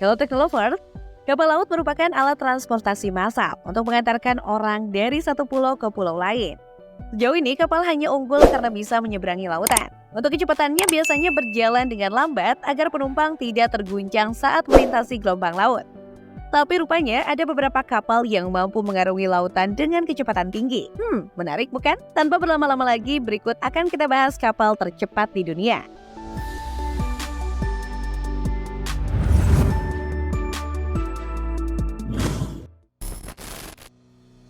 Kalau Teknolovers, kapal laut merupakan alat transportasi massal untuk mengantarkan orang dari satu pulau ke pulau lain. Sejauh ini kapal hanya unggul karena bisa menyeberangi lautan. Untuk kecepatannya biasanya berjalan dengan lambat agar penumpang tidak terguncang saat melintasi gelombang laut. Tapi rupanya ada beberapa kapal yang mampu mengarungi lautan dengan kecepatan tinggi. Menarik bukan? Tanpa berlama-lama lagi, berikut akan kita bahas kapal tercepat di dunia.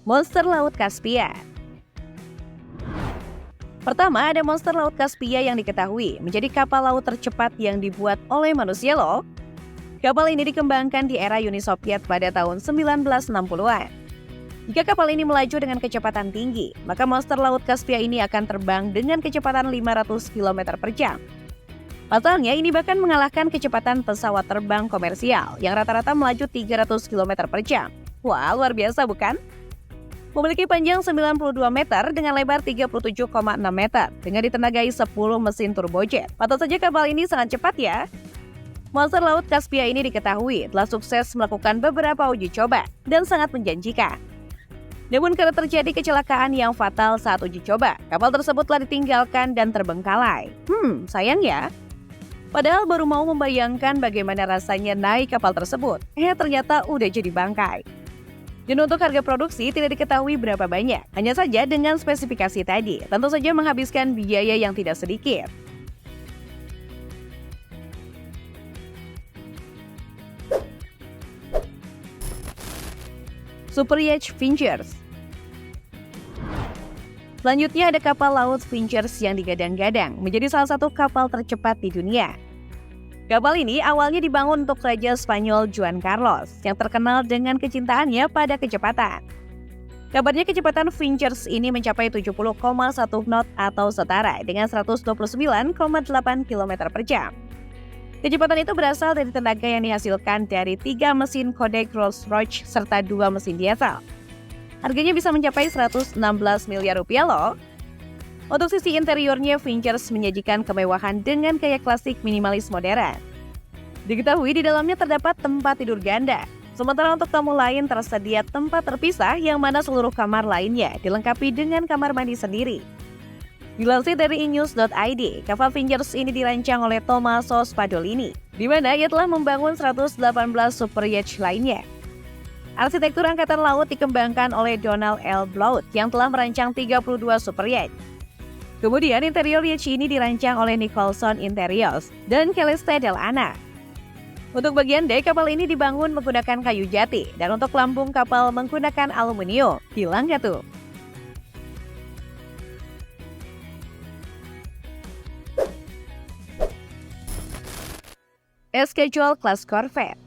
Monster Laut Kaspia. Pertama, ada Monster Laut Kaspia yang diketahui menjadi kapal laut tercepat yang dibuat oleh manusia loh. Kapal ini dikembangkan di era Uni Soviet pada tahun 1960-an. Jika kapal ini melaju dengan kecepatan tinggi, maka Monster Laut Kaspia ini akan terbang dengan kecepatan 500 km per jam. Pasalnya, ini bahkan mengalahkan kecepatan pesawat terbang komersial yang rata-rata melaju 300 km per jam. Wah, luar biasa bukan? Memiliki panjang 92 meter dengan lebar 37,6 meter dengan ditenagai 10 mesin turbojet. Patut saja kapal ini sangat cepat ya. Monster Laut Kaspia ini diketahui telah sukses melakukan beberapa uji coba dan sangat menjanjikan. Namun karena terjadi kecelakaan yang fatal saat uji coba, kapal tersebut telah ditinggalkan dan terbengkalai. Sayang ya. Padahal baru mau membayangkan bagaimana rasanya naik kapal tersebut, ternyata udah jadi bangkai. Dan untuk harga produksi tidak diketahui berapa banyak. Hanya saja dengan spesifikasi tadi, tentu saja menghabiskan biaya yang tidak sedikit. Super Yacht Ventures. Selanjutnya ada kapal laut Ventures yang digadang-gadang menjadi salah satu kapal tercepat di dunia. Kapal ini awalnya dibangun untuk Raja Spanyol Juan Carlos yang terkenal dengan kecintaannya pada kecepatan. Kabarnya kecepatan Ventures ini mencapai 70,1 knot atau setara dengan 129,8 km per jam. Kecepatan itu berasal dari tenaga yang dihasilkan dari 3 mesin Kodak Rolls-Royce serta 2 mesin diesel. Harganya bisa mencapai 116 miliar rupiah loh. Untuk sisi interiornya, Ventures menyajikan kemewahan dengan gaya klasik minimalis modern. Diketahui di dalamnya terdapat tempat tidur ganda. Sementara untuk tamu lain tersedia tempat terpisah yang mana seluruh kamar lainnya dilengkapi dengan kamar mandi sendiri. Dilansir dari inews.id, kapal Ventures ini dirancang oleh Tommaso Spadolini, di mana ia telah membangun 118 super yacht lainnya. Arsitektur angkatan laut dikembangkan oleh Donald L. Blount yang telah merancang 32 super yacht. Kemudian interior yacht ini dirancang oleh Nicholson Interiors dan Celeste Del Ana. Untuk bagian dek, kapal ini dibangun menggunakan kayu jati dan untuk lambung kapal menggunakan aluminium. Hilang gak tuh? Schedule Class Corvette.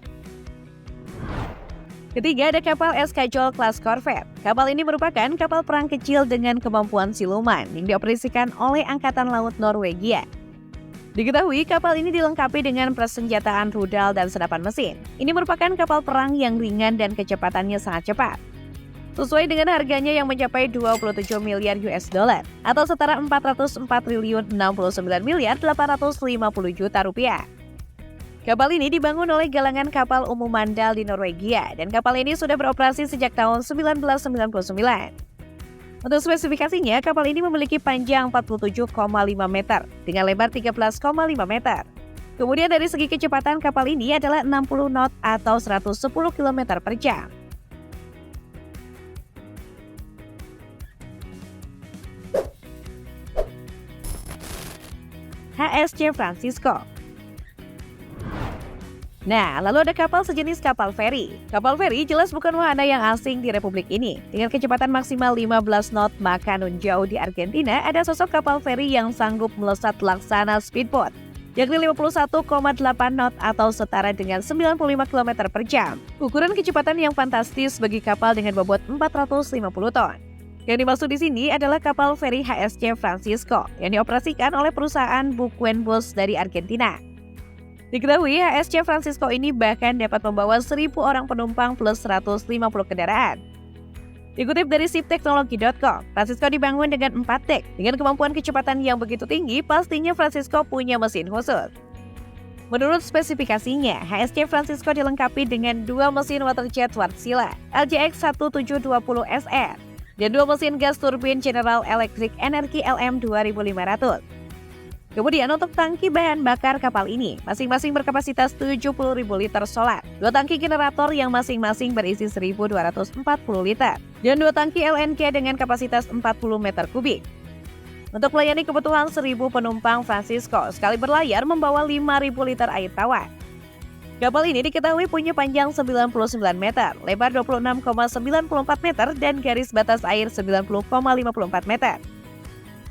Ketiga ada kapal Schedule Class Corvette. Kapal ini merupakan kapal perang kecil dengan kemampuan siluman yang dioperasikan oleh Angkatan Laut Norwegia. Diketahui kapal ini dilengkapi dengan persenjataan rudal dan senapan mesin. Ini merupakan kapal perang yang ringan dan kecepatannya sangat cepat. Sesuai dengan harganya yang mencapai 27 miliar US dollar atau setara 404 triliun 69 miliar 850 juta rupiah. Kapal ini dibangun oleh Galangan Kapal Umum Mandal di Norwegia dan kapal ini sudah beroperasi sejak tahun 1999. Untuk spesifikasinya, kapal ini memiliki panjang 47,5 meter dengan lebar 13,5 meter. Kemudian dari segi kecepatan kapal ini adalah 60 knot atau 110 km per jam. HSC Francisco. Nah, lalu ada kapal sejenis kapal feri. Kapal feri jelas bukan wahana yang asing di republik ini. Dengan kecepatan maksimal 15 knot, maka nun jauh di Argentina ada sosok kapal feri yang sanggup melesat laksana speedboat, yakni 51,8 knot atau setara dengan 95 km per jam. Ukuran kecepatan yang fantastis bagi kapal dengan bobot 450 ton. Yang dimaksud di sini adalah kapal feri HSC Francisco yang dioperasikan oleh perusahaan Buquenbus dari Argentina. Diketahui HSC Francisco ini bahkan dapat membawa 1.000 orang penumpang plus 150 kendaraan. Dikutip dari shipteknologi.com, Francisco dibangun dengan 4 dek. Dengan kemampuan kecepatan yang begitu tinggi, pastinya Francisco punya mesin khusus. Menurut spesifikasinya, HSC Francisco dilengkapi dengan 2 mesin waterjet Wärtsilä LJX 1720SR dan 2 mesin gas turbin General Electric Energy LM 2500. Kemudian untuk tangki bahan bakar kapal ini, masing-masing berkapasitas 70.000 liter solar, 2 tangki generator yang masing-masing berisi 1.240 liter, dan 2 tangki LNG dengan kapasitas 40 meter kubik. Untuk melayani kebutuhan 1.000 penumpang, Francisco sekali berlayar membawa 5.000 liter air tawar. Kapal ini diketahui punya panjang 99 meter, lebar 26,94 meter, dan garis batas air 90,54 meter.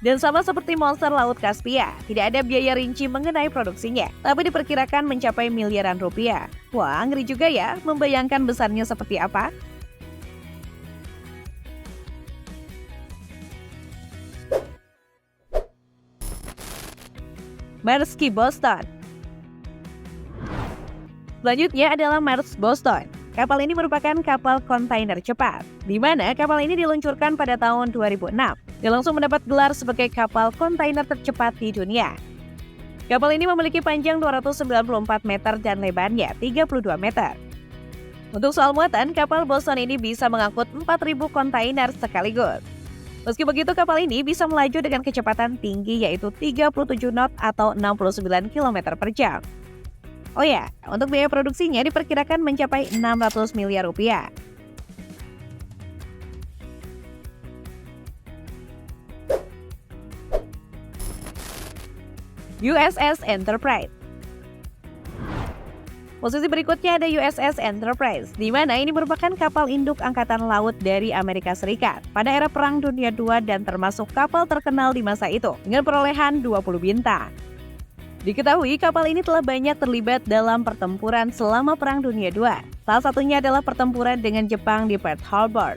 Dan sama seperti monster Laut Kaspia, tidak ada biaya rinci mengenai produksinya, tapi diperkirakan mencapai miliaran rupiah. Wah, ngeri juga ya, membayangkan besarnya seperti apa. Maersk Boston. Selanjutnya adalah Maersk Boston. Kapal ini merupakan kapal kontainer cepat, di mana kapal ini diluncurkan pada tahun 2006 dan langsung mendapat gelar sebagai kapal kontainer tercepat di dunia. Kapal ini memiliki panjang 294 meter dan lebarnya 32 meter. Untuk soal muatan, kapal Boston ini bisa mengangkut 4.000 kontainer sekaligus. Meski begitu, kapal ini bisa melaju dengan kecepatan tinggi yaitu 37 knot atau 69 km per jam. Oh ya, untuk biaya produksinya diperkirakan mencapai 600 miliar rupiah. USS Enterprise. Posisi berikutnya ada USS Enterprise, di mana ini merupakan kapal induk Angkatan Laut dari Amerika Serikat pada era Perang Dunia II dan termasuk kapal terkenal di masa itu dengan perolehan 20 bintang. Diketahui kapal ini telah banyak terlibat dalam pertempuran selama Perang Dunia II. Salah satunya adalah pertempuran dengan Jepang di Pearl Harbor.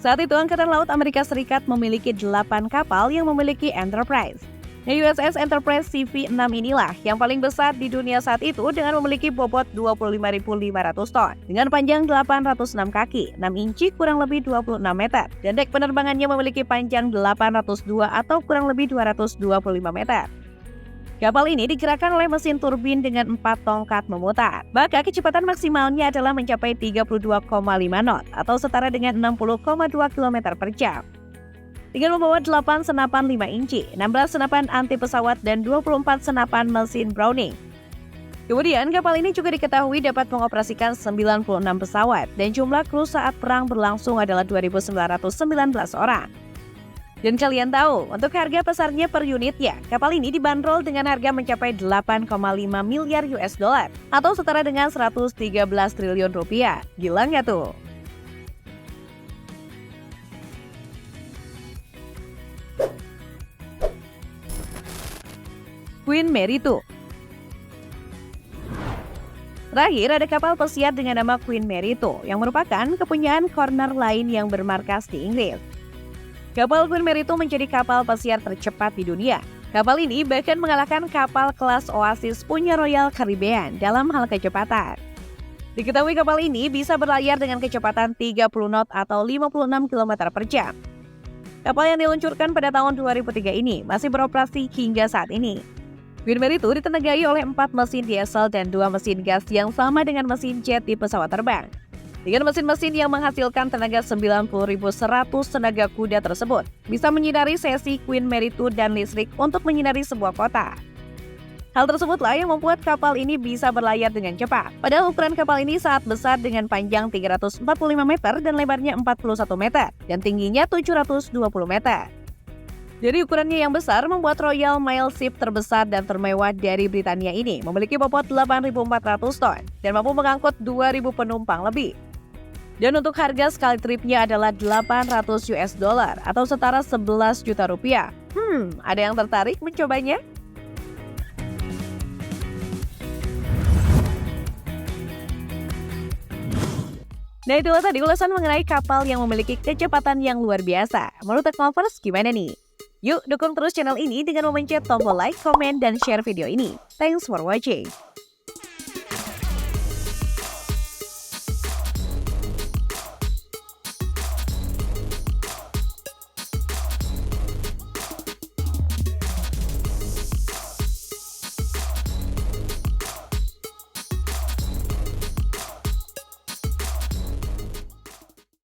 Saat itu Angkatan Laut Amerika Serikat memiliki 8 kapal yang memiliki Enterprise. USS Enterprise CV-6 inilah yang paling besar di dunia saat itu dengan memiliki bobot 25.500 ton dengan panjang 806 kaki, 6 inci kurang lebih 26 meter, dan dek penerbangannya memiliki panjang 802 atau kurang lebih 225 meter. Kapal ini digerakkan oleh mesin turbin dengan 4 tongkat memutar. Maka kecepatan maksimalnya adalah mencapai 32,5 knot atau setara dengan 60,2 km per jam. Dengan membawa 8 senapan 5 inci, 16 senapan anti pesawat, dan 24 senapan mesin Browning. Kemudian kapal ini juga diketahui dapat mengoperasikan 96 pesawat dan jumlah kru saat perang berlangsung adalah 2.919 orang. Dan kalian tahu, untuk harga pasarnya per unitnya, kapal ini dibanderol dengan harga mencapai 8,5 miliar US dollar atau setara dengan 113 triliun rupiah. Gila nggak tuh? Queen Mary II. Terakhir ada kapal pesiar dengan nama Queen Mary II yang merupakan kepunyaan Corner Line yang bermarkas di Inggris. Kapal Queen Mary II menjadi kapal pesiar tercepat di dunia. Kapal ini bahkan mengalahkan kapal kelas Oasis punya Royal Caribbean dalam hal kecepatan. Diketahui kapal ini bisa berlayar dengan kecepatan 30 knot atau 56 km per jam. Kapal yang diluncurkan pada tahun 2003 ini masih beroperasi hingga saat ini. Queen Mary II ditenagai oleh 4 mesin diesel dan 2 mesin gas yang sama dengan mesin jet di pesawat terbang. Dengan mesin-mesin yang menghasilkan tenaga 90.100 tenaga kuda tersebut, bisa menyinari sesi Queen Mary II dan listrik untuk menyinari sebuah kota. Hal tersebutlah yang membuat kapal ini bisa berlayar dengan cepat. Padahal ukuran kapal ini sangat besar dengan panjang 345 meter dan lebarnya 41 meter dan tingginya 720 meter. Dari ukurannya yang besar membuat Royal Mail Ship terbesar dan termewah dari Britania ini memiliki bobot 8.400 ton dan mampu mengangkut 2.000 penumpang lebih. Dan untuk harga sekali tripnya adalah 800 US dollar atau setara 11 juta rupiah. Ada yang tertarik mencobanya? Nah, itulah tadi ulasan mengenai kapal yang memiliki kecepatan yang luar biasa. Menurut Technovers gimana nih? Yuk dukung terus channel ini dengan memencet tombol like, komen, dan share video ini. Thanks for watching.